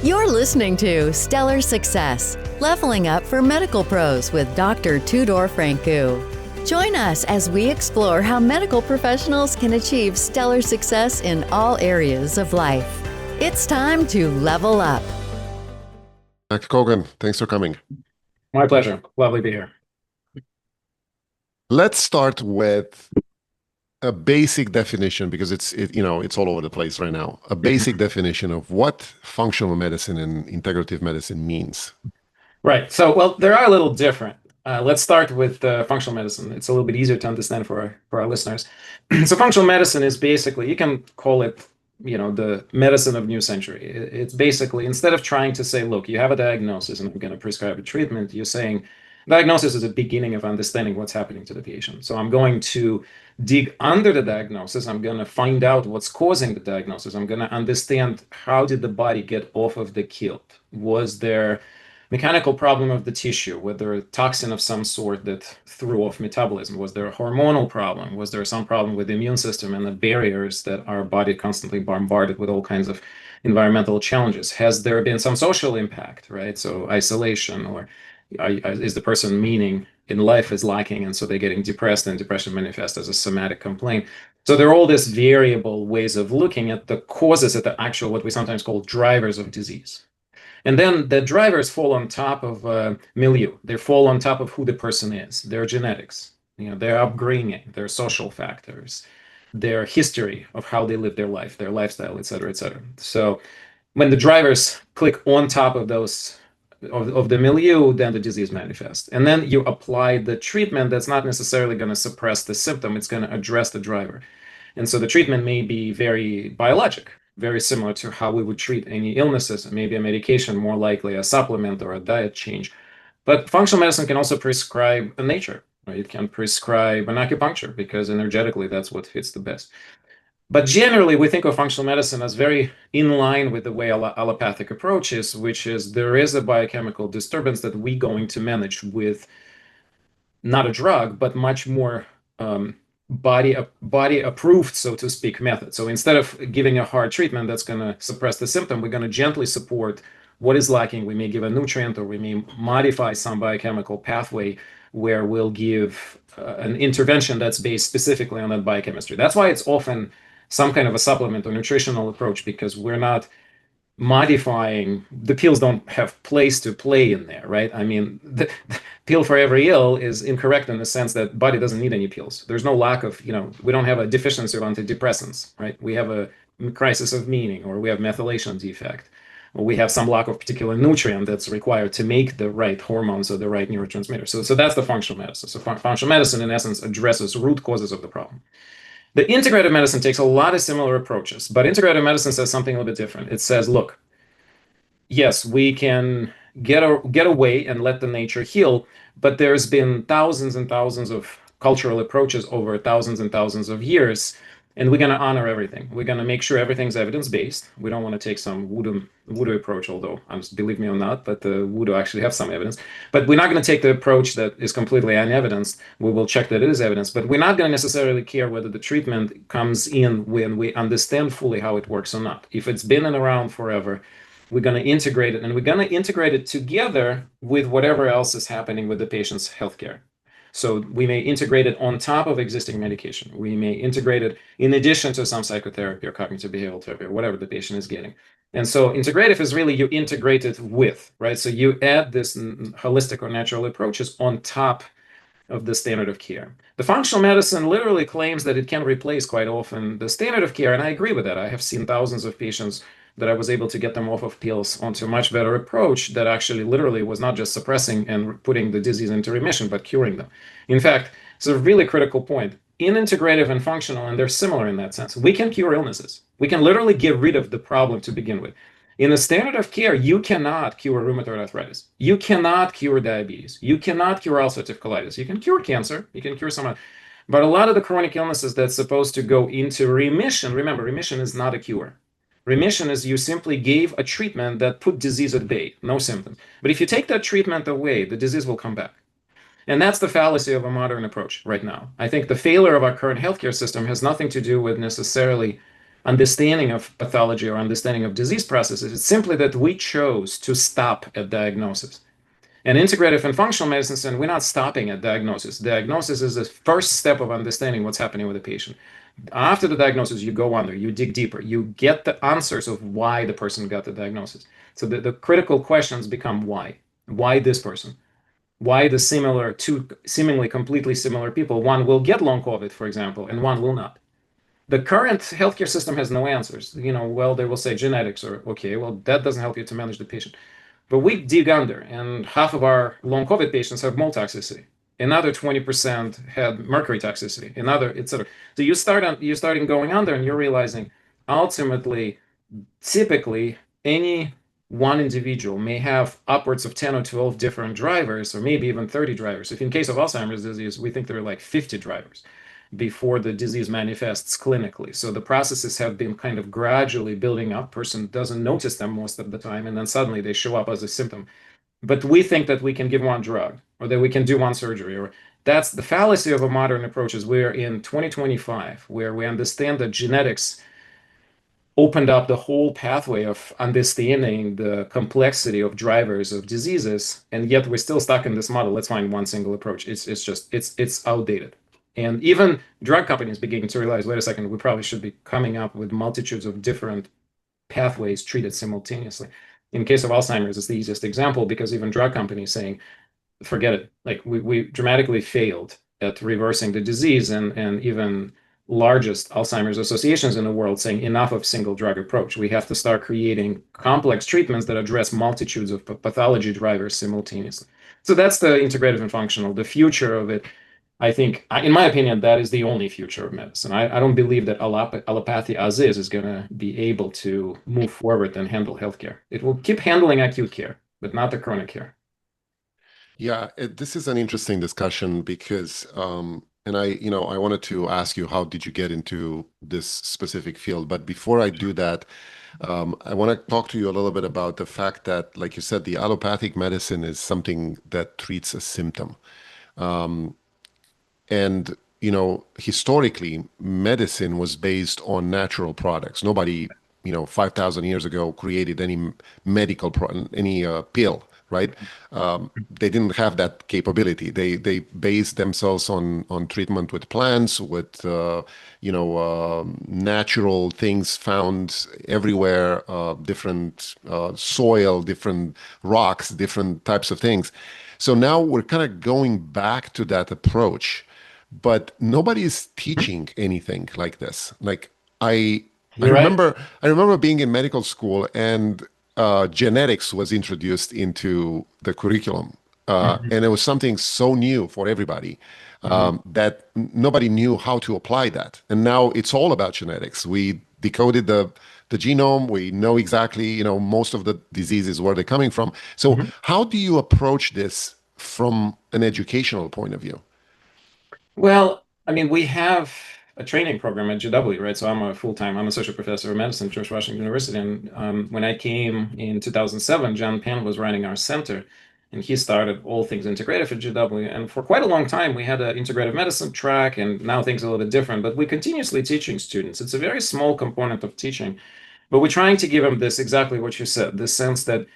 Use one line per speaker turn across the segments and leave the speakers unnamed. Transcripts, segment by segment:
You're listening to Stellar Success, Leveling Up for Medical Pros with Dr. Tudor Francu. Join us as we explore how medical professionals can achieve stellar success in all areas of life. It's time to level up.
Dr. Kogan, thanks for coming.
My pleasure. Lovely to be here.
Let's start with a basic definition because it's all over the place right now. A basic definition of what functional medicine and integrative medicine means.
Right. So, well, they are a little different. Let's start with functional medicine. It's a little bit easier to understand for our listeners. So, functional medicine is basically, you can call it, the medicine of new century. It's basically, instead of trying to say, look, you have a diagnosis and I'm going to prescribe a treatment, you're saying diagnosis is a beginning of understanding what's happening to the patient. So I'm going to dig under the diagnosis. I'm going to find out what's causing the diagnosis. I'm going to understand how did the body get off of the kilt? Was there mechanical problem of the tissue? Was there a toxin of some sort that threw off metabolism? Was there a hormonal problem? Was there some problem with the immune system and the barriers that our body constantly bombarded with all kinds of environmental challenges? Has there been some social impact, right? So isolation, or is the person meaning in life is lacking, and so they're getting depressed, and depression manifests as a somatic complaint. So there are all these variable ways of looking at the causes, at the actual, what we sometimes call drivers of disease. And then the drivers fall on top of milieu. They fall on top of who the person is, their genetics, their upbringing, their social factors, their history of how they live their life, their lifestyle, et cetera, et cetera. So when the drivers click on top of those of the milieu, then the disease manifests. And then you apply the treatment that's not necessarily going to suppress the symptom, it's going to address the driver. And so the treatment may be very biologic, very similar to how we would treat any illnesses, maybe a medication, more likely a supplement or a diet change. But functional medicine can also prescribe a nature, right? It can prescribe an acupuncture because energetically that's what fits the best. But generally, we think of functional medicine as very in line with the way allopathic approach is, which is there is a biochemical disturbance that we're going to manage with not a drug, but much more body approved, so to speak, method. So instead of giving a hard treatment that's going to suppress the symptom, we're going to gently support what is lacking. We may give a nutrient, or we may modify some biochemical pathway where we'll give an intervention that's based specifically on that biochemistry. That's why it's often some kind of a supplement or nutritional approach, because we're not modifying. The pills don't have place to play in there, right? I mean, the pill for every ill is incorrect in the sense that body doesn't need any pills. There's no lack of, we don't have a deficiency of antidepressants, right? We have a crisis of meaning, or we have methylation defect, or we have some lack of particular nutrient that's required to make the right hormones or the right neurotransmitters. So that's the functional medicine. So functional medicine, in essence, addresses root causes of the problem. The integrative medicine takes a lot of similar approaches, but integrative medicine says something a little bit different. It says, look, yes, we can get away and let the nature heal, but there's been thousands and thousands of cultural approaches over thousands and thousands of years, and we're going to honor everything. We're going to make sure everything's evidence-based. We don't want to take some voodoo approach, although, believe me or not, but the voodoo actually have some evidence. But we're not going to take the approach that is completely unevidenced. We will check that it is evidence, but we're not going to necessarily care whether the treatment comes in when we understand fully how it works or not. If it's been around forever, we're going to integrate it, and we're going to integrate it together with whatever else is happening with the patient's healthcare. So we may integrate it on top of existing medication. We may integrate it in addition to some psychotherapy or cognitive behavioral therapy or whatever the patient is getting. And so integrative is really you integrate it with, right? So you add this holistic or natural approaches on top of the standard of care. The functional medicine literally claims that it can replace quite often the standard of care, and I agree with that. I have seen thousands of patients that I was able to get them off of pills onto a much better approach that actually literally was not just suppressing and putting the disease into remission, but curing them. In fact, it's a really critical point. In integrative and functional, and they're similar in that sense, we can cure illnesses. We can literally get rid of the problem to begin with. In the standard of care, you cannot cure rheumatoid arthritis. You cannot cure diabetes. You cannot cure ulcerative colitis. You can cure cancer. You can cure some, but a lot of the chronic illnesses that's supposed to go into remission, remember, remission is not a cure. Remission is you simply gave a treatment that put disease at bay, no symptoms. But if you take that treatment away, the disease will come back. And that's the fallacy of a modern approach right now. I think the failure of our current healthcare system has nothing to do with necessarily understanding of pathology or understanding of disease processes. It's simply that we chose to stop at diagnosis. And integrative and functional medicine said we're not stopping at diagnosis. Diagnosis is the first step of understanding what's happening with the patient. After the diagnosis, you go under, you dig deeper, you get the answers of why the person got the diagnosis. So the critical questions become why? Why this person? Why the two seemingly completely similar people, one will get long COVID, for example, and one will not? The current healthcare system has no answers. Well, they will say genetics, or okay, well, that doesn't help you to manage the patient. But we dig under, and half of our long COVID patients have mold toxicity. Another 20% had mercury toxicity. Another, etc. So you're starting going under, and you're realizing ultimately, typically, any one individual may have upwards of 10 or 12 different drivers, or maybe even 30 drivers. If in case of Alzheimer's disease, we think there are like 50 drivers before the disease manifests clinically. So the processes have been kind of gradually building up. Person doesn't notice them most of the time, and then suddenly they show up as a symptom. But we think that we can give one drug, or that we can do one surgery, or that's the fallacy of a modern approach. Is we're in 2025, where we understand that genetics opened up the whole pathway of understanding the complexity of drivers of diseases, and yet we're still stuck in this model. Let's find one single approach. It's outdated. And even drug companies beginning to realize, wait a second, we probably should be coming up with multitudes of different pathways treated simultaneously. In case of Alzheimer's, it's the easiest example, because even drug companies saying, forget it, like we dramatically failed at reversing the disease, and even largest Alzheimer's associations in the world saying enough of single drug approach. We have to start creating complex treatments that address multitudes of pathology drivers simultaneously. So that's the integrative and functional, the future of it. I think, in my opinion, that is the only future of medicine. I don't believe that allopathy as is going to be able to move forward and handle healthcare. It will keep handling acute care, but not the chronic care.
Yeah, this is an interesting discussion because, and I wanted to ask you, how did you get into this specific field? But before I do that, I want to talk to you a little bit about the fact that, like you said, the allopathic medicine is something that treats a symptom. And, historically, medicine was based on natural products. Nobody, 5,000 years ago created any any pill, right? They didn't have that capability. They based themselves on treatment with plants, with natural things found everywhere, different soil, different rocks, different types of things. So now we're kind of going back to that approach, but nobody is teaching anything like this. Like I
You're right.
I remember being in medical school, and genetics was introduced into the curriculum. And it was something so new for everybody, that nobody knew how to apply that. And now it's all about genetics. We decoded the genome. We know exactly, most of the diseases, where they're coming from. So how do you approach this from an educational point of view?
Well, I mean, we have a training program at GW, right? So I'm I'm associate professor of medicine at George Washington University. And when I came in 2007, John Penn was running our center, and he started all things integrative at GW. And for quite a long time, we had an integrative medicine track, and now things are a little bit different, but we're continuously teaching students. It's a very small component of teaching, but we're trying to give them this, exactly what you said, this sense that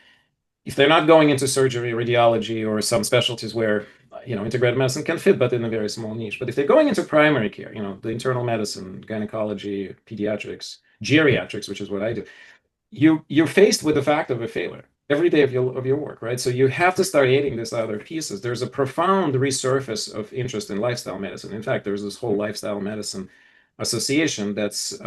if they're not going into surgery, radiology, or some specialties where integrated medicine can fit, but in a very small niche. But if they're going into primary care, the internal medicine, gynecology, pediatrics, geriatrics, which is what I do, you're faced with the fact of a failure every day of your work, right? So you have to start adding these other pieces. There's a profound resurface of interest in lifestyle medicine. In fact, there's this whole lifestyle medicine association that's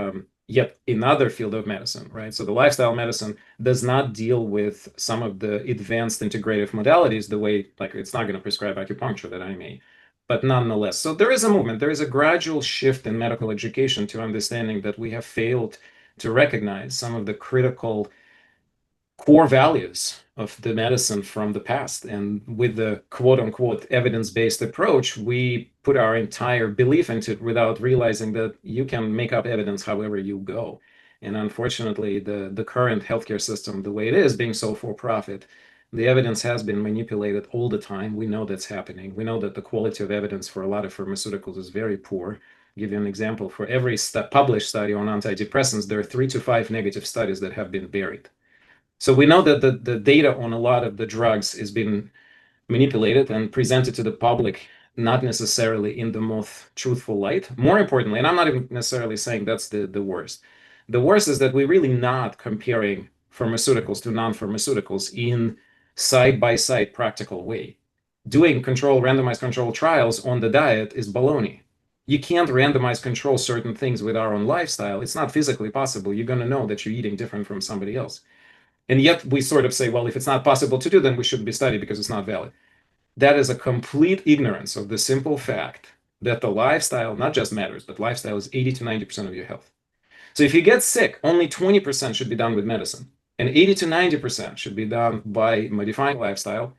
yet another field of medicine, right? So the lifestyle medicine does not deal with some of the advanced integrative modalities the way, like, it's not going to prescribe acupuncture that I may, but nonetheless. So there is a movement, there is a gradual shift in medical education to understanding that we have failed to recognize some of the critical core values of the medicine from the past. And with the quote unquote evidence-based approach, we put our entire belief into it without realizing that you can make up evidence however you go. And unfortunately, the current healthcare system, the way it is, being so for profit, the evidence has been manipulated all the time. We know that's happening. We know that the quality of evidence for a lot of pharmaceuticals is very poor. give you an example. For every published study on antidepressants, there are 3 to 5 negative studies that have been buried. So we know that the data on a lot of the drugs is being manipulated and presented to the public, not necessarily in the most truthful light. More importantly, and I'm not even necessarily saying that's the worst. The worst is that we're really not comparing pharmaceuticals to non-pharmaceuticals in side-by-side practical way. Doing randomized control trials on the diet is baloney. You can't randomize control certain things with our own lifestyle. It's not physically possible. You're going to know that you're eating different from somebody else. And yet we sort of say, well, if it's not possible to do, then we shouldn't be studied because it's not valid. That is a complete ignorance of the simple fact that the lifestyle not just matters, but lifestyle is 80 to 90% of your health. So if you get sick, only 20% should be done with medicine, and 80 to 90% should be done by modifying lifestyle,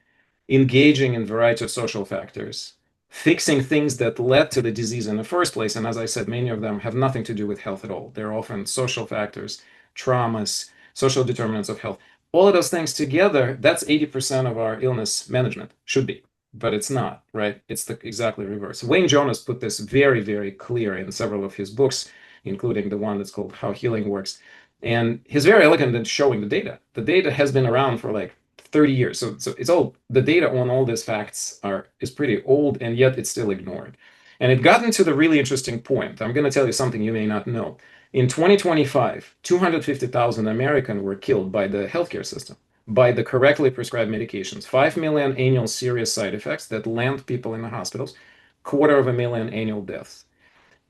engaging in a variety of social factors, fixing things that led to the disease in the first place. And as I said, many of them have nothing to do with health at all. They're often social factors, traumas, social determinants of health. All of those things together, that's 80% of our illness management, should be, but it's not, right? It's the exactly reverse. Wayne Jonas put this very, very clear in several of his books, including the one that's called How Healing Works. And he's very elegant in showing the data. The data has been around for like 30 years. So it's all, the data on all these facts is pretty old, and yet it's still ignored. And it got into the really interesting point. I'm going to tell you something you may not know. In 2025, 250,000 Americans were killed by the healthcare system, by the correctly prescribed medications. 5 million annual serious side effects that land people in the hospitals, 250,000 annual deaths.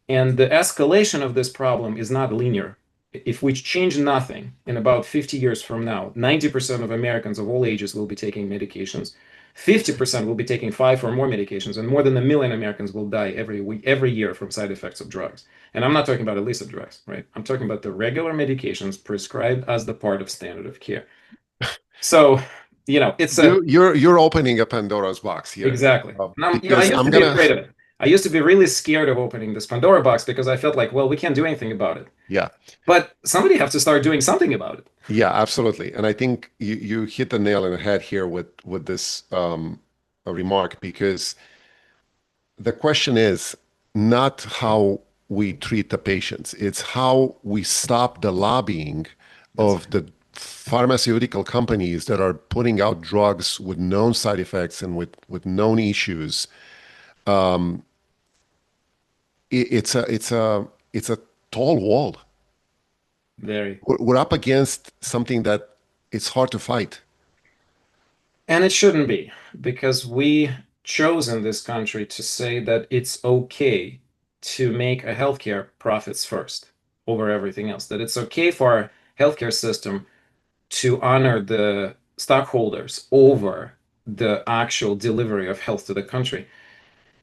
And the escalation of this problem is not linear. If we change nothing, in about 50 years from now, 90% of Americans of all ages will be taking medications. 50% will be taking 5 or more medications, and more than 1 million Americans will die every year from side effects of drugs. And I'm not talking about illicit drugs, right? I'm talking about the regular medications prescribed as the part of standard of care. So, it's
you're opening a Pandora's box here.
Exactly. I
Because
used
I'm
to be
gonna
afraid of it. I used to be really scared of opening this Pandora box because I felt like, well, we can't do anything about it.
yeah.
But somebody has to start doing something about it.
Yeah, absolutely. And I think you hit the nail on the head here with this remark, because the question is not how we treat the patients, it's how we stop the lobbying of the pharmaceutical companies that are putting out drugs with known side effects and with known issues. It's a tall wall.
Very.
We're up against something that it's hard to fight.
And it shouldn't be, because we chose in this country to say that it's okay to make a healthcare profits first over everything else, that it's okay for our healthcare system to honor the stockholders over the actual delivery of health to the country.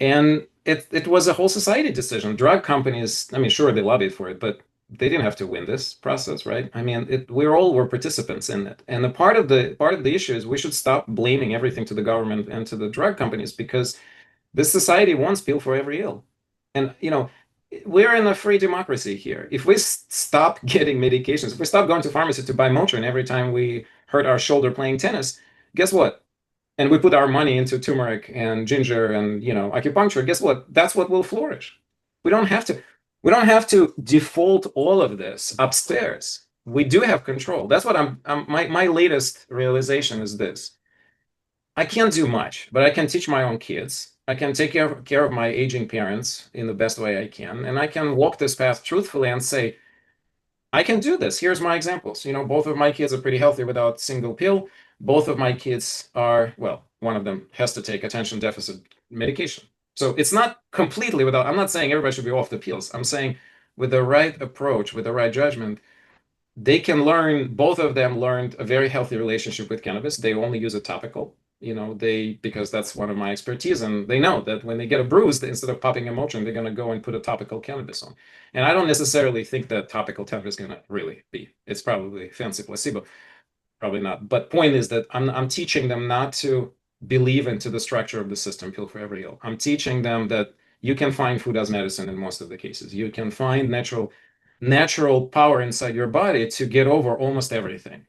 And it was a whole society decision. Drug companies, I mean, sure, they lobbied for it, but they didn't have to win this process, right? I mean, we all were participants in it. And the part of the issue is we should stop blaming everything to the government and to the drug companies, because this society wants pill for every ill. And we're in a free democracy here. If we stop getting medications, if we stop going to pharmacy to buy Motrin every time we hurt our shoulder playing tennis, guess what? And we put our money into turmeric and ginger and acupuncture, guess what? That's what will flourish. We don't have to default all of this upstairs. We do have control. That's what my latest realization is this. I can't do much, but I can teach my own kids. I can take care of my aging parents in the best way I can, and I can walk this path truthfully and say, I can do this. Here's my examples. Both of my kids are pretty healthy without single pill. Both of my kids are, well, one of them has to take attention deficit medication. So it's not completely without, I'm not saying everybody should be off the pills. I'm saying with the right approach, with the right judgment, they can learn, both of them learned a very healthy relationship with cannabis. They only use it topical, because that's one of my expertise. And they know that when they get a bruise, instead of popping a Motrin, they're going to go and put a topical cannabis on. And I don't necessarily think that topical cannabis is going to really be. It's probably fancy placebo. Probably not. But point is that I'm teaching them not to believe into the structure of the system, pill for every ill. I'm teaching them that you can find food as medicine in most of the cases. You can find natural power inside your body to get over almost everything.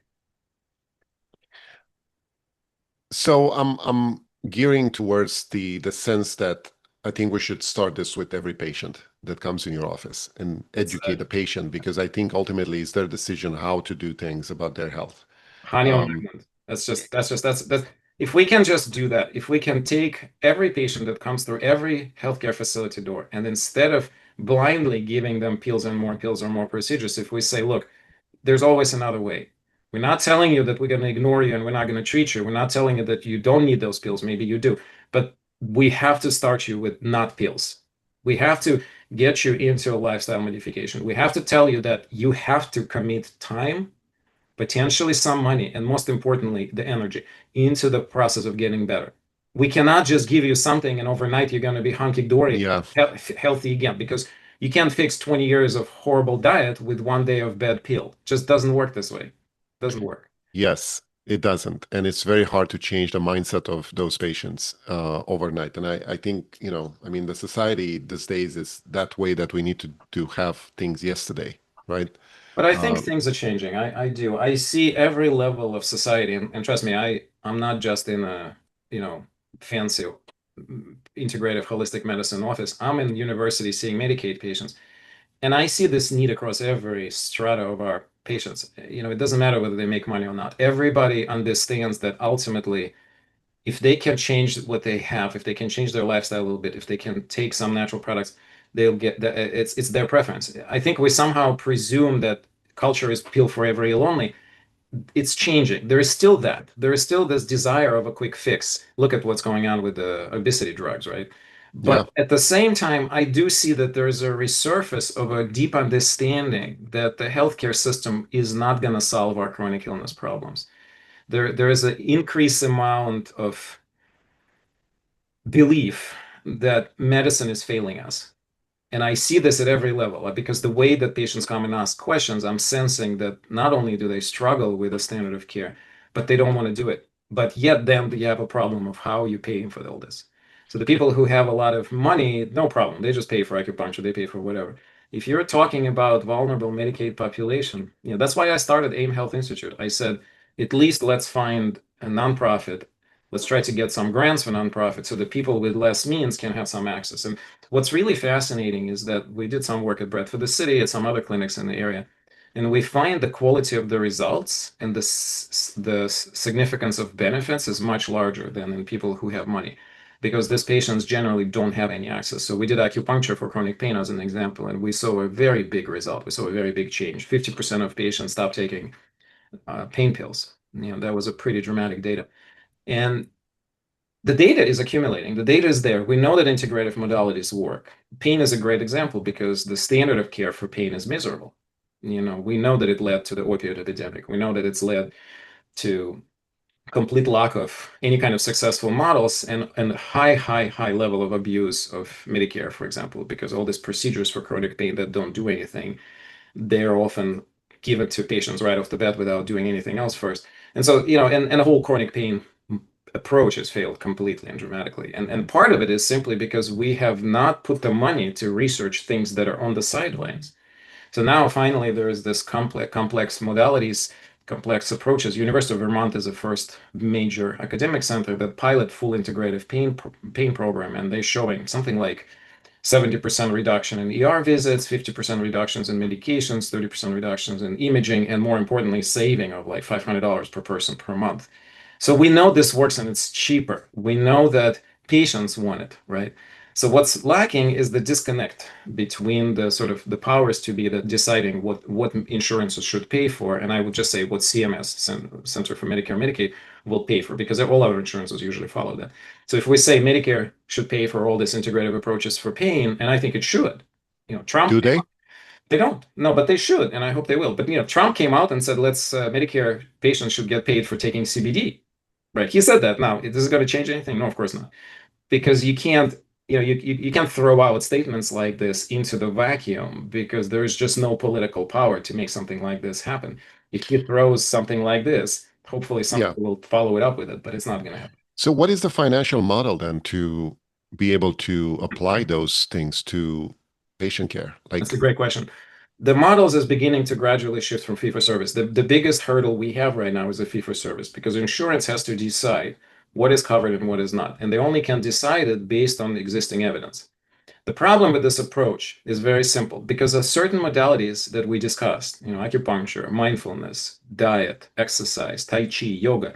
So I'm gearing towards the sense that I think we should start this with every patient that comes in your office and
It's
educate the patient, because I think ultimately it's their decision how to do things about their health.
honey on
Um,
island. That's if we can just do that, if we can take every patient that comes through every healthcare facility door, and instead of blindly giving them pills or more procedures, if we say, look, there's always another way. We're not telling you that we're going to ignore you and we're not going to treat you. We're not telling you that you don't need those pills. Maybe you do, but we have to start you with not pills. We have to get you into a lifestyle modification. We have to tell you that you have to commit time, potentially some money, and most importantly, the energy into the process of getting better. We cannot just give you something and overnight you're going to be hunky-dory,
yeah,
healthy again, because you can't fix 20 years of horrible diet with 1 day of bad pill. Just doesn't work this way. Doesn't work.
yes, it doesn't. And it's very hard to change the mindset of those patients overnight. And I think, I mean, the society these days is that way, that we need to have things yesterday, right?
But I think
Uh,
things are changing. I do. I see every level of society, and trust me, I'm not just in a, fancy integrative holistic medicine office. I'm in university seeing Medicaid patients. And I see this need across every strata of our patients. It doesn't matter whether they make money or not. Everybody understands that ultimately, if they can change what they have, if they can change their lifestyle a little bit, if they can take some natural products, they'll get that. It's their preference. I think we somehow presume that culture is pill for every ill only. It's changing. There is still that. There is still this desire of a quick fix. Look at what's going on with the obesity drugs, right?
yeah,
But at the same time, I do see that there's a resurface of a deep understanding that the healthcare system is not going to solve our chronic illness problems. There is an increased amount of belief that medicine is failing us. And I see this at every level because the way that patients come and ask questions, I'm sensing that not only do they struggle with the standard of care, but they don't want to do it. But yet, then you have a problem of how you paying for all this. So the people who have a lot of money, no problem. They just pay for acupuncture, they pay for whatever. If you're talking about vulnerable Medicaid population, that's why I started AIM Health Institute. I said, at least let's find a nonprofit. Let's try to get some grants for nonprofits so that people with less means can have some access. And what's really fascinating is that we did some work at Bread for the City, at some other clinics in the area, and we find the quality of the results and the significance of benefits is much larger than in people who have money, because these patients generally don't have any access. So we did acupuncture for chronic pain as an example, and we saw a very big result. We saw a very big change. 50% of patients stopped taking pain pills. That was a pretty dramatic data. And the data is accumulating. The data is there. We know that integrative modalities work. Pain is a great example because the standard of care for pain is miserable. We know that it led to the opioid epidemic. We know that it's led to complete lack of any kind of successful models and high level of abuse of Medicare, for example, because all these procedures for chronic pain that don't do anything, they're often given to patients right off the bat without doing anything else first. And so, and the whole chronic pain approach has failed completely and dramatically. And part of it is simply because we have not put the money to research things that are on the sidelines. So now finally there is this complex modalities, complex approaches. University of Vermont is the first major academic center that pilot full integrative pain program, and they're showing something like 70% reduction in ER visits, 50% reductions in medications, 30% reductions in imaging, and more importantly, saving of like $500 per person per month. So we know this works and it's cheaper. We know that patients want it, right? So what's lacking is the disconnect between the sort of the powers to be that deciding what insurances should pay for, and I would just say what CMS, Center for Medicare and Medicaid, will pay for, because all other insurances usually follow that. So if we say Medicare should pay for all these integrative approaches for pain, and I think it should, Trump,
do they?
they don't. No, but they should, and I hope they will. But Trump came out and said, let's Medicare patients should get paid for taking CBD. Right. He said that. Now, is this going to change anything? No, of course not. Because you can't, you can't throw out statements like this into the vacuum, because there's just no political power to make something like this happen. If he throws something like this, hopefully
Yeah.
somebody will follow it up with it, but it's not going to happen.
So what is the financial model then to be able to apply those things to patient care?
That's a
Like,
great question. The models is beginning to gradually shift from fee for service. The biggest hurdle we have right now is a fee for service, because insurance has to decide what is covered and what is not. And they only can decide it based on existing evidence. The problem with this approach is very simple because of certain modalities that we discussed, acupuncture, mindfulness, diet, exercise, tai chi, yoga,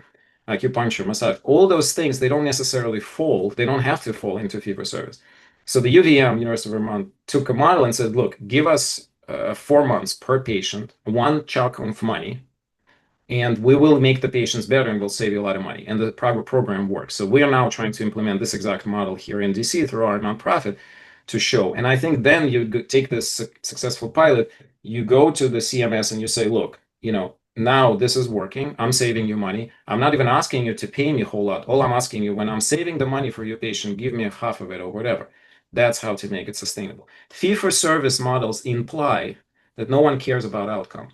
acupuncture, massage, all those things, they don't necessarily fall, they don't have to fall into fee for service. So the UVM, University of Vermont, took a model and said, look, give us 4 months per patient, one chunk of money, and we will make the patients better and we'll save you a lot of money. And the program works. So we are now trying to implement this exact model here in DC through our nonprofit to show. And I think then you take this successful pilot, you go to the CMS and you say, look, now this is working. I'm saving you money. I'm not even asking you to pay me a whole lot. All I'm asking you, when I'm saving the money for your patient, give me half of it or whatever. That's how to make it sustainable. Fee for service models imply that no one cares about outcome.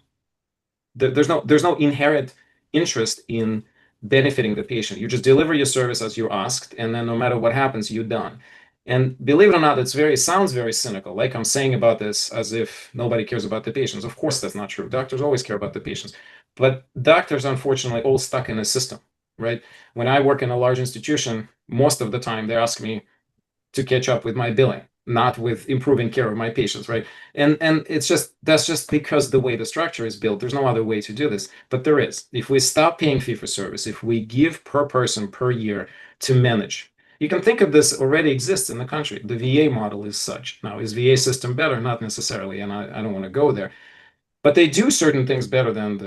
There's no inherent interest in benefiting the patient. You just deliver your service as you're asked, and then no matter what happens, you're done. And believe it or not, it sounds very cynical, like I'm saying about this as if nobody cares about the patients. Of course, that's not true. Doctors always care about the patients. But doctors, unfortunately, all stuck in a system, right? When I work in a large institution, most of the time they ask me to catch up with my billing, not with improving care of my patients, right? And that's just because the way the structure is built. There's no other way to do this, but there is. If we stop paying fee for service, if we give per person per year to manage, you can think of this already exists in the country. The VA model is such. Now, is VA system better? Not necessarily, and I don't want to go there. But they do certain things better than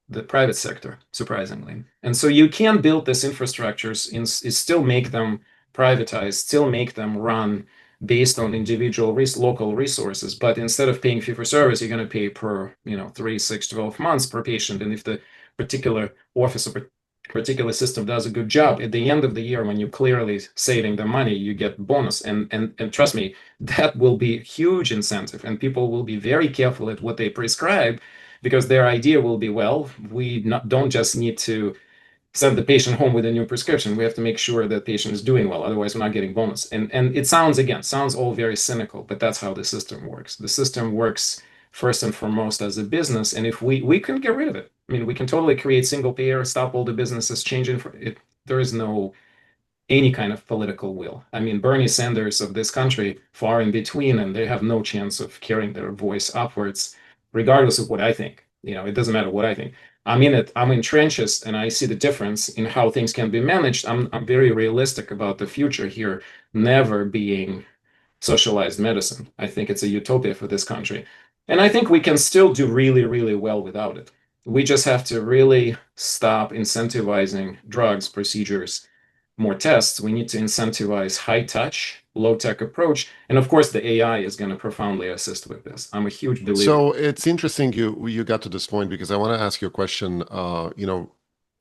the private sector, surprisingly. And so you can build these infrastructures and still make them privatized, still make them run based on individual local resources. But instead of paying fee for service, you're going to pay per 3, 6, 12 months per patient. And if the particular office or particular system does a good job, at the end of the year, when you're clearly saving the money, you get bonus. And trust me, that will be a huge incentive, and people will be very careful at what they prescribe, because their idea will be, well, we don't just need to send the patient home with a new prescription. We have to make sure that patient is doing well. Otherwise, we're not getting bonus. And it sounds all very cynical, but that's how the system works. The system works first and foremost as a business. And if we can get rid of it, I mean, we can totally create single payer, stop all the businesses changing for it. There is no any kind of political will. I mean, Bernie Sanders of this country, far in between, and they have no chance of carrying their voice upwards, regardless of what I think. It doesn't matter what I think. I'm in it. I'm in trenches, and I see the difference in how things can be managed. I'm very realistic about the future here, never being socialized medicine. I think it's a utopia for this country. And I think we can still do really, really well without it. We just have to really stop incentivizing drugs, procedures, more tests. We need to incentivize high touch, low tech approach. And of course, the AI is going to profoundly assist with this. I'm a huge believer.
So it's interesting you got to this point, because I want to ask you a question.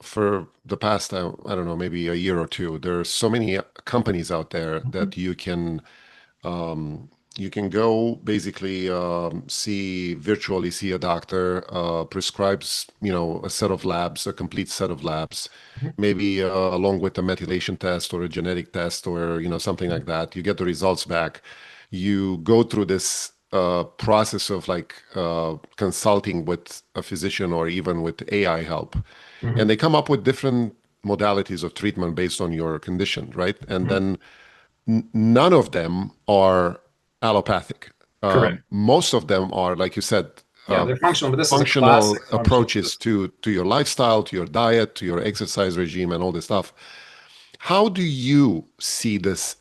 For the past, I don't know, maybe a year or two, there are so many companies out there that you can go basically virtually see a doctor, prescribes, a set of labs, a complete set of labs, maybe along with a methylation test or a genetic test or, something like that. You get the results back. You go through this process of consulting with a physician or even with AI help. And they come up with different modalities of treatment based on your condition, right? And then none of them are allopathic.
Correct.
Most of them are, like you said,
they're functional, but this
functional
is a classic
approaches to your lifestyle, to your diet, to your exercise regime, and all this stuff. How do you see this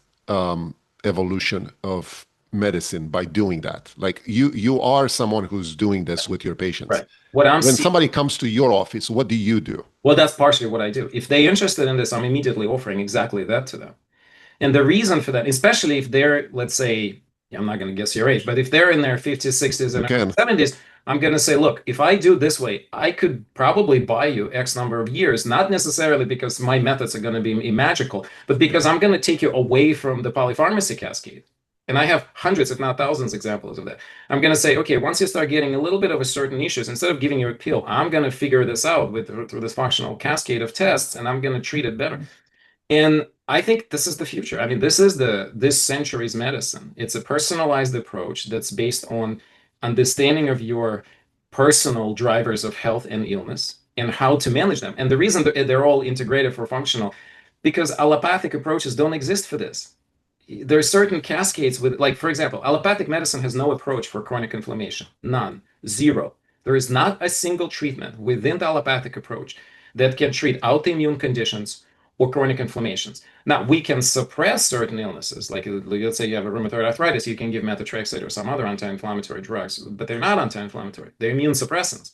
evolution of medicine by doing that? Like you are someone who's doing this with your patients.
Right.
When somebody comes to your office, what do you do?
Well, that's partially what I do. If they're interested in this, I'm immediately offering exactly that to them. And the reason for that, especially if they're, let's say, I'm not going to guess your age, but if they're in their 50s, 60s, and 70s, I'm going to say, look, if I do this way, I could probably buy you X number of years, not necessarily because my methods are going to be magical, but because I'm going to take you away from the polypharmacy cascade. And I have hundreds, if not thousands, examples of that. I'm going to say, okay, once you start getting a little bit of a certain issues, instead of giving you a pill, I'm going to figure this out through this functional cascade of tests, and I'm going to treat it better. And I think this is the future. I mean, this is this century's medicine. It's a personalized approach that's based on understanding of your personal drivers of health and illness and how to manage them. And the reason that they're all integrated for functional, because allopathic approaches don't exist for this. There are certain cascades with, like, for example, allopathic medicine has no approach for chronic inflammation. None. Zero. There is not a single treatment within the allopathic approach that can treat autoimmune conditions or chronic inflammations. Now, we can suppress certain illnesses. Like, let's say you have a rheumatoid arthritis, you can give methotrexate or some other anti-inflammatory drugs, but they're not anti-inflammatory. They're immune suppressants.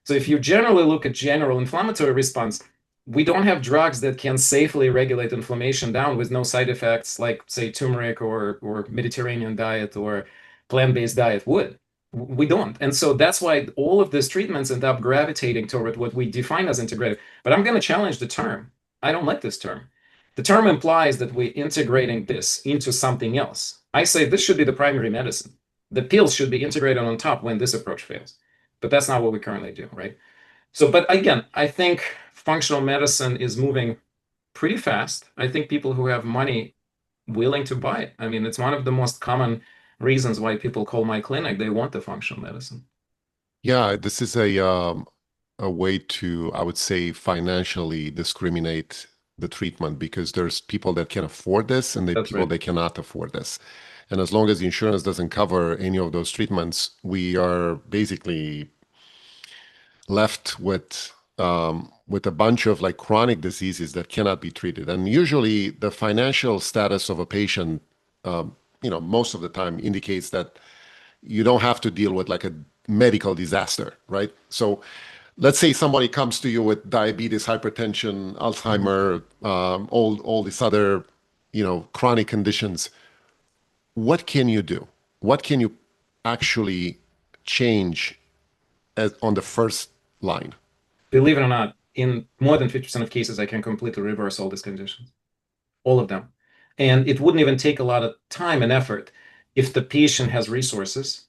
So if you generally look at general inflammatory response, we don't have drugs that can safely regulate inflammation down with no side effects, like, say, turmeric or Mediterranean diet or plant-based diet would. We don't. And so that's why all of these treatments end up gravitating toward what we define as integrative. But I'm going to challenge the term. I don't like this term. The term implies that we're integrating this into something else. I say this should be the primary medicine. The pills should be integrated on top when this approach fails. But that's not what we currently do, right? So, but again, I think functional medicine is moving pretty fast. I think people who have money willing to buy it. I mean, it's one of the most common reasons why people call my clinic. They want the functional medicine.
Yeah, this is a way to, I would say, financially discriminate the treatment, because there's people that can afford this and the
That's
people
right.
that cannot afford this. And as long as the insurance doesn't cover any of those treatments, we are basically left with a bunch of like chronic diseases that cannot be treated. And usually the financial status of a patient, most of the time indicates that you don't have to deal with like a medical disaster, right? So let's say somebody comes to you with diabetes, hypertension, Alzheimer, all these other, chronic conditions. What can you do? What can you actually change on the first line?
Believe it or not, in more than 50% of cases, I can completely reverse all these conditions, all of them. And it wouldn't even take a lot of time and effort if the patient has resources,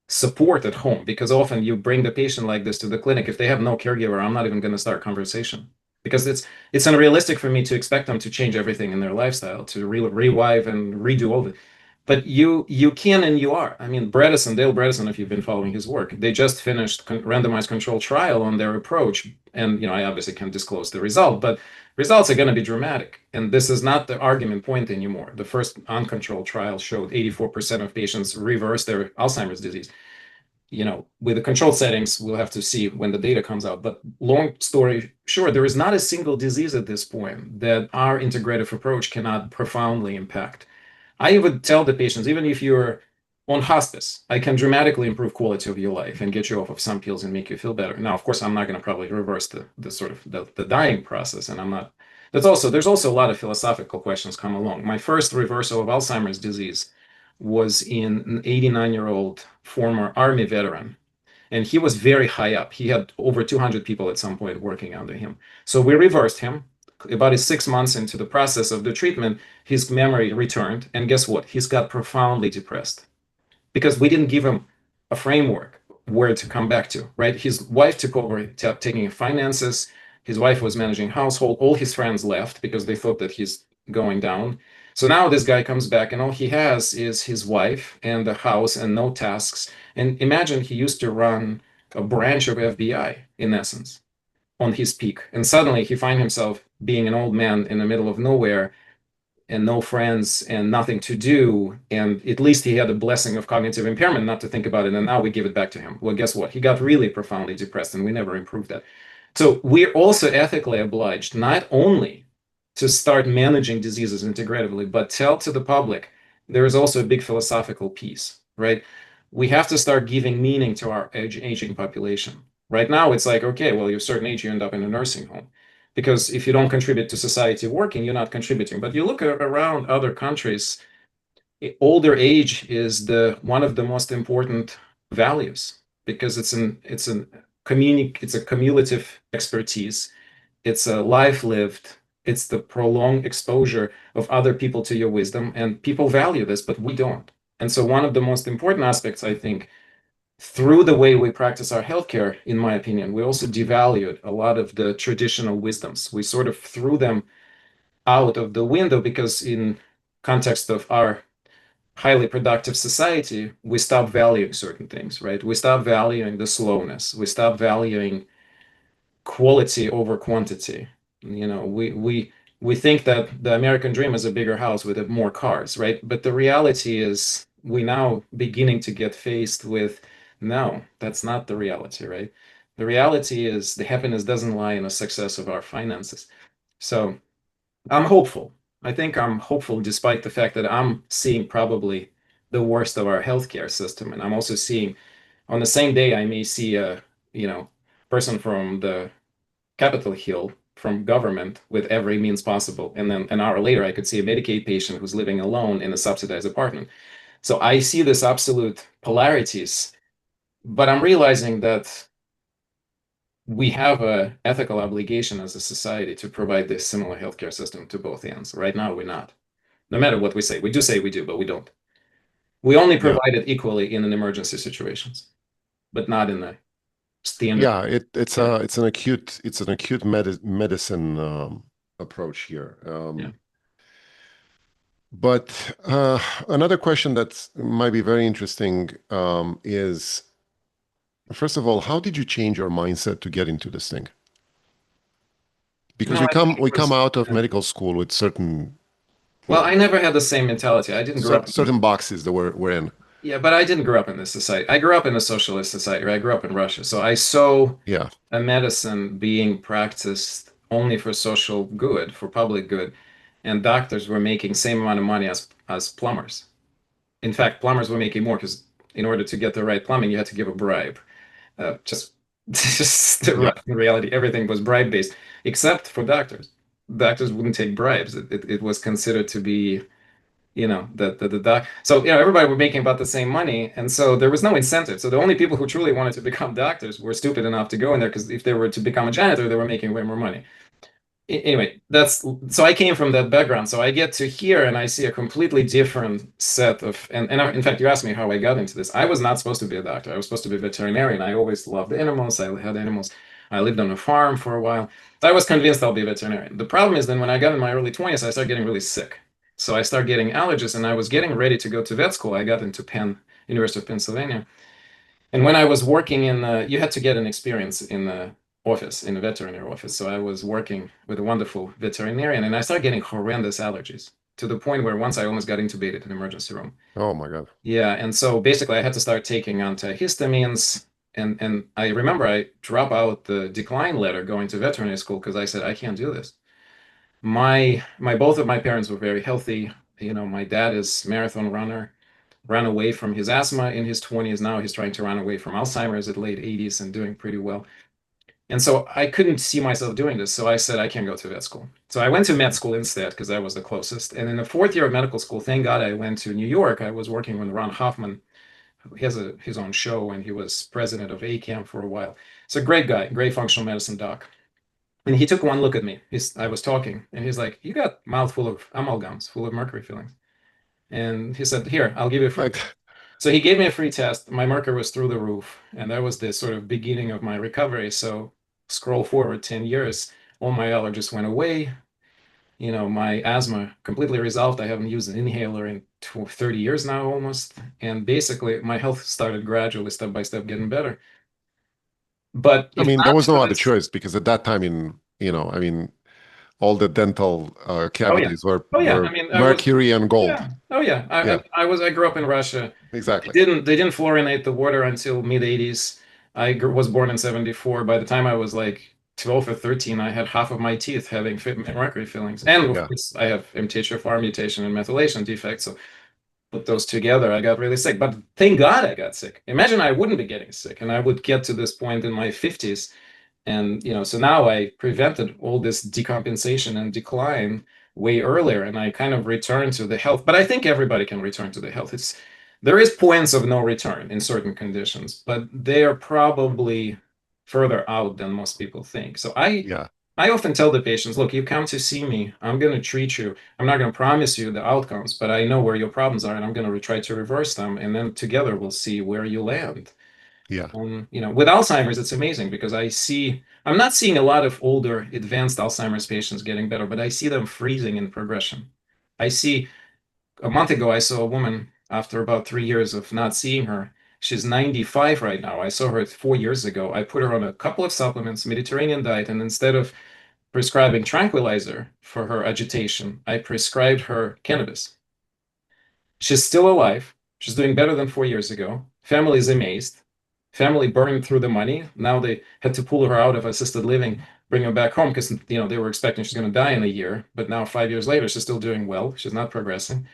support at home, because often you bring the patient like this to the clinic. If they have no caregiver, I'm not even going to start conversation, because it's unrealistic for me to expect them to change everything in their lifestyle, to revive and redo all of it. But you can, and you are. I mean, Dale Bredesen, if you've been following his work, they just finished randomized control trial on their approach. And I obviously can't disclose the result, but results are going to be dramatic. And this is not the argument point anymore. The first uncontrolled trial showed 84% of patients reverse their Alzheimer's disease. With the control settings, we'll have to see when the data comes out. But long story short, there is not a single disease at this point that our integrative approach cannot profoundly impact. I would tell the patients, even if you're on hospice, I can dramatically improve quality of your life and get you off of some pills and make you feel better. Now, of course, I'm not going to probably reverse the sort of the dying process, and I'm not. There's also a lot of philosophical questions come along. My first reversal of Alzheimer's disease was in an 89-year-old former Army veteran, and he was very high up. He had over 200 people at some point working under him. So we reversed him. About 6 months into the process of the treatment, his memory returned. And guess what? He's got profoundly depressed because we didn't give him a framework where to come back to, right? His wife took over taking finances. His wife was managing household. All his friends left because they thought that he's going down. So now this guy comes back and all he has is his wife and the house and no tasks. And imagine he used to run a branch of FBI, in essence, on his peak. And suddenly he finds himself being an old man in the middle of nowhere and no friends and nothing to do. And at least he had a blessing of cognitive impairment not to think about it. And now we give it back to him. Well, guess what? He got really profoundly depressed and we never improved that. So we're also ethically obliged not only to start managing diseases integratively, but tell to the public there is also a big philosophical piece, right? We have to start giving meaning to our aging population. Right now, it's like, okay, well, you're a certain age, you end up in a nursing home. Because if you don't contribute to society working, you're not contributing. But you look around other countries, older age is one of the most important values because it's a cumulative expertise. It's a life lived. It's the prolonged exposure of other people to your wisdom, and people value this, but we don't. And so one of the most important aspects, I think, through the way we practice our healthcare, in my opinion, we also devalued a lot of the traditional wisdoms. We sort of threw them out of the window because in context of our highly productive society, we stop valuing certain things, right? We stop valuing the slowness. We stop valuing quality over quantity. We we think that the American dream is a bigger house with more cars, right? But the reality is we now beginning to get faced with, no, that's not the reality, right? The reality is the happiness doesn't lie in the success of our finances. So I'm hopeful. I think I'm hopeful despite the fact that I'm seeing probably the worst of our healthcare system. And I'm also seeing on the same day I may see a, person from the Capitol Hill from government with every means possible. And then an hour later, I could see a Medicaid patient who's living alone in a subsidized apartment. So I see this absolute polarities, but I'm realizing that we have a ethical obligation as a society to provide this similar healthcare system to both ends. Right now, we're not. No matter what we say, we do say we do, but we don't. We only
Yeah.
provide it equally in an emergency situations, but not in the standard.
Yeah, it's
Yeah.
an acute medicine approach here.
Yeah.
But another question that might be very interesting is, first of all, how did you change your mindset to get into this thing?
No,
Because we
I
come
think it
we come
was.
out of
Yeah.
medical school with certain,
Well,
well,
I never had the same mentality. I didn't grow up in.
certain boxes that we're in.
Yeah, but I didn't grow up in this society. I grew up in a socialist society, right? I grew up in Russia. So I saw
Yeah,
a medicine being practiced only for social good, for public good, and doctors were making same amount of money as plumbers. In fact, plumbers were making more because in order to get the right plumbing, you had to give a bribe. Just just the
yeah,
reality, everything was bribe based, except for doctors. Doctors wouldn't take bribes. It was considered to be the doc. So everybody were making about the same money, and so there was no incentive. So the only people who truly wanted to become doctors were stupid enough to go in there because if they were to become a janitor, they were making way more money. Anyway, that's so I came from that background. So I get to here and I see a completely different set of in fact, you asked me how I got into this. I was not supposed to be a doctor. I was supposed to be a veterinarian. I always loved animals. I had animals. I lived on a farm for a while. So I was convinced I'll be a veterinarian. The problem is then when I got in my early 20s, I started getting really sick. So I started getting allergies and I was getting ready to go to vet school. I got into Penn, University of Pennsylvania. And when I was working you had to get an experience in the office, in the veterinary office. So I was working with a wonderful veterinarian and I started getting horrendous allergies to the point where once I almost got intubated in the emergency room.
oh my God.
Yeah. And so basically I had to start taking antihistamines. And I remember I dropped out the decline letter going to veterinary school because I said, I can't do this. My both of my parents were very healthy. My dad is marathon runner, ran away from his asthma in his 20s. Now he's trying to run away from Alzheimer's at late 80s and doing pretty well. And so I couldn't see myself doing this. So I said, I can't go to vet school. So I went to med school instead because that was the closest. And in the fourth year of medical school, thank God I went to New York. I was working with Ron Hoffman. He has his own show and he was president of ACAM for a while. It's a great guy, great functional medicine doc. And he took one look at me. I was talking and he's like, you got mouth full of amalgams, full of mercury fillings. And he said, here, I'll give you a free.
Right.
So he gave me a free test. My mercury was through the roof. And that was the sort of beginning of my recovery. So scroll forward 10 years, all my allergies went away. My asthma completely resolved. I haven't used an inhaler in 30 years now almost. And basically my health started gradually, step by step, getting better. But
I
if
mean, there
not
was
for
no other
this,
choice because at that time I mean, all the dental
oh yeah.
cavities were
Oh yeah.
were
I mean, I was.
mercury and gold.
Yeah. Oh yeah.
Yeah,
I grew up in Russia. They
exactly.
didn't they didn't fluorinate the water until mid 80s. Was born in 74. By the time I was like 12 or 13, I had half of my teeth having mercury fillings. And of
Yeah,
course, I have MTHFR mutation and methylation defect. So put those together, I got really sick. But thank God I got sick. Imagine I wouldn't be getting sick and I would get to this point in my 50s. And so now I prevented all this decompensation and decline way earlier, and I kind of returned to the health. But I think everybody can return to the health. There is points of no return in certain conditions, but they are probably further out than most people think. So I
yeah,
I often tell the patients, look, you come to see me, I'm going to treat you. I'm not going to promise you the outcomes, but I know where your problems are, and I'm going to try to reverse them, and then together we'll see where you land.
yeah,
With Alzheimer's, it's amazing because I'm not seeing a lot of older, advanced Alzheimer's patients getting better, but I see them freezing in progression. I see a month ago, I saw a woman after about 3 years of not seeing her. She's 95 right now. I saw her 4 years ago. I put her on a couple of supplements, Mediterranean diet, and instead of prescribing tranquilizer for her agitation, I prescribed her cannabis. She's still alive. She's doing better than 4 years ago. Family is amazed. Family burned through the money. Now they had to pull her out of assisted living, bring her back home because they were expecting she's going to die in a year. But now 5 years later, she's still doing well. She's not progressing.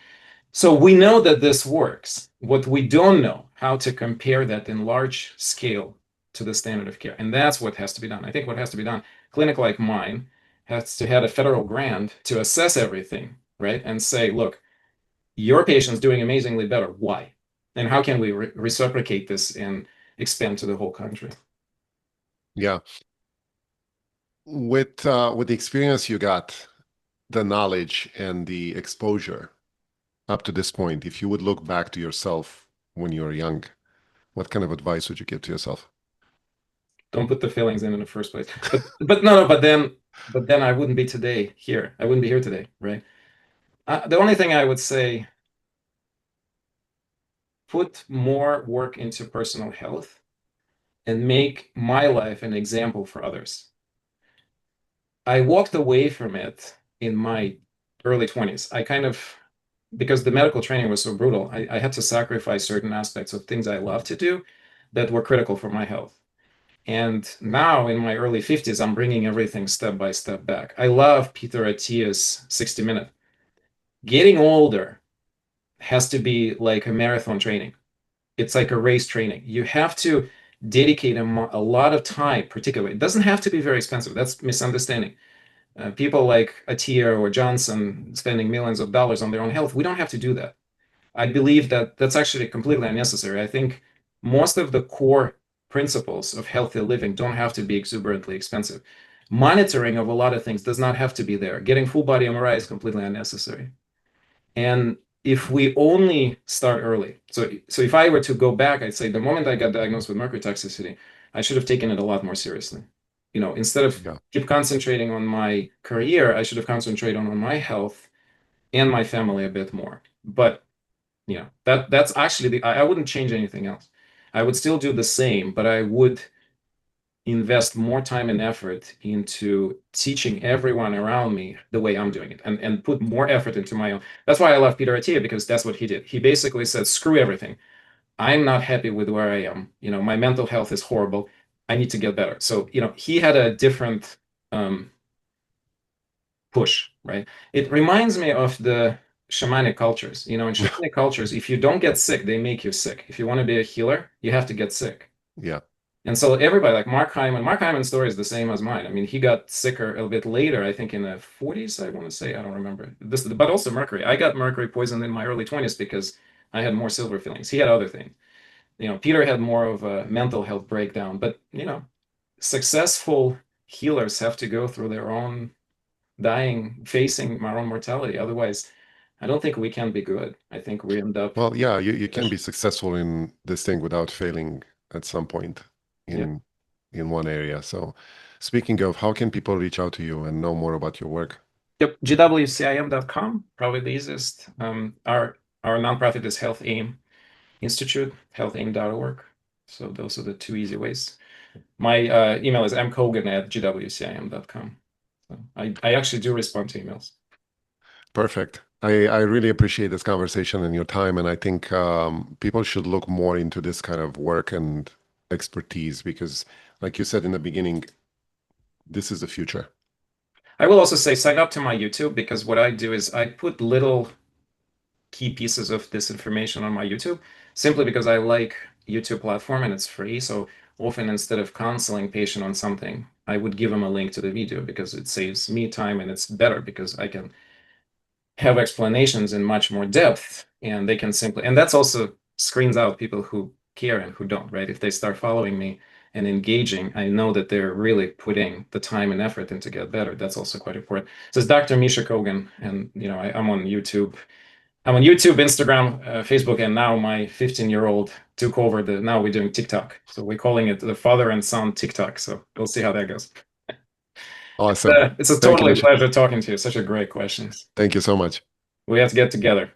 So we know that this works. What we don't know, how to compare that in large scale to the standard of care. And that's what has to be done. I think what has to be done, clinic like mine has to have a federal grant to assess everything, right? And say, look, your patient's doing amazingly better. Why? And how can we reciprocate this and expand to the whole country?
Yeah. With the experience you got, the knowledge and the exposure up to this point, if you would look back to yourself when you were young, what kind of advice would you give to yourself?
Don't put the fillings in the first place. But then I wouldn't be today here. I wouldn't be here today, right? The only thing I would say, put more work into personal health and make my life an example for others. I walked away from it in my early 20s. Because the medical training was so brutal, I had to sacrifice certain aspects of things I love to do that were critical for my health. And now in my early 50s, I'm bringing everything step by step back. I love Peter Attia's 60 Minute. Getting older has to be like a marathon training. It's like a race training. You have to dedicate a lot of time, particularly. It doesn't have to be very expensive. That's misunderstanding. People like Attia or Johnson spending millions of dollars on their own health, we don't have to do that. I believe that that's actually completely unnecessary. I think most of the core principles of healthy living don't have to be exuberantly expensive. Monitoring of a lot of things does not have to be there. Getting full body MRI is completely unnecessary. And if we only start early, so if I were to go back, I'd say the moment I got diagnosed with mercury toxicity, I should have taken it a lot more seriously. Instead of keep concentrating on my career, I should have concentrated on my health and my family a bit more. But that's actually I wouldn't change anything else. I would still do the same, but I would invest more time and effort into teaching everyone around me the way I'm doing it, and put more effort into my own. That's why I love Peter Attia, because that's what he did. He basically said, screw everything. I'm not happy with where I am. My mental health is horrible. I need to get better. So, he had a different push, right? It reminds me of the shamanic cultures. In shamanic cultures, if you don't get sick, they make you sick. If you want to be a healer, you have to get sick.
Yeah.
And so everybody, like Mark Hyman's story is the same as mine. I mean, he got sicker a bit later, I think in the 40s, I want to say, I don't remember. But also mercury. I got mercury poisoned in my early 20s because I had more silver fillings. He had other things. Peter had more of a mental health breakdown. But, successful healers have to go through their own dying, facing our own mortality. Otherwise, I don't think we can be good. I think we end up...
Well, yeah, you can be successful in this thing without failing at some point in one area. So speaking of, how can people reach out to you and know more about your work?
Yep, gwcim.com, probably the easiest. Our nonprofit is Health Aim Institute, healthaim.org. So those are the two easy ways. My email is mkogan@gwcim.com. So I actually do respond to emails.
Perfect. I really appreciate this conversation and your time, and I think people should look more into this kind of work and expertise because, like you said in the beginning, this is the future.
I will also say sign up to my YouTube, because what I do is I put little key pieces of this information on my YouTube simply because I like YouTube platform and it's free. So often instead of counseling patient on something, I would give them a link to the video because it saves me time and it's better because I can have explanations in much more depth, and they can simply, and that's also screens out people who care and who don't, right? If they start following me and engaging, I know that they're really putting the time and effort in to get better. That's also quite important. So it's Dr. Misha Kogan, and I'm on YouTube. I'm on YouTube, Instagram, Facebook, and now my 15-year-old took over now we're doing TikTok. So we're calling it the father and son TikTok. So we'll see how that goes.
Awesome.
It's a totally pleasure talking to you. Such a great questions.
Thank you so much.
We have to get together.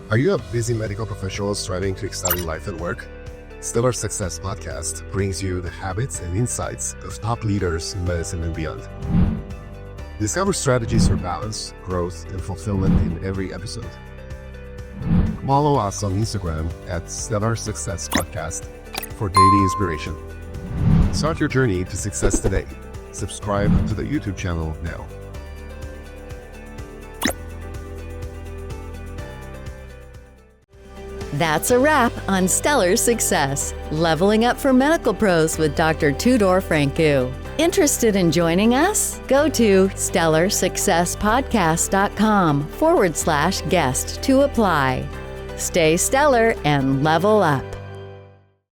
Are you a busy medical professional striving to excel in life and work? Stellar Success Podcast brings you the habits and insights of top leaders in medicine and beyond. Discover strategies for balance, growth, and fulfillment in every episode. Follow us on Instagram at Stellar Success Podcast for daily inspiration. Start your journey to success today. Subscribe to the YouTube channel now.
That's a wrap on Stellar Success, Leveling Up for Medical Pros with Dr. Tudor Francu. Interested in joining us? Go to stellarsuccesspodcast.com/guest to apply. Stay stellar and level up.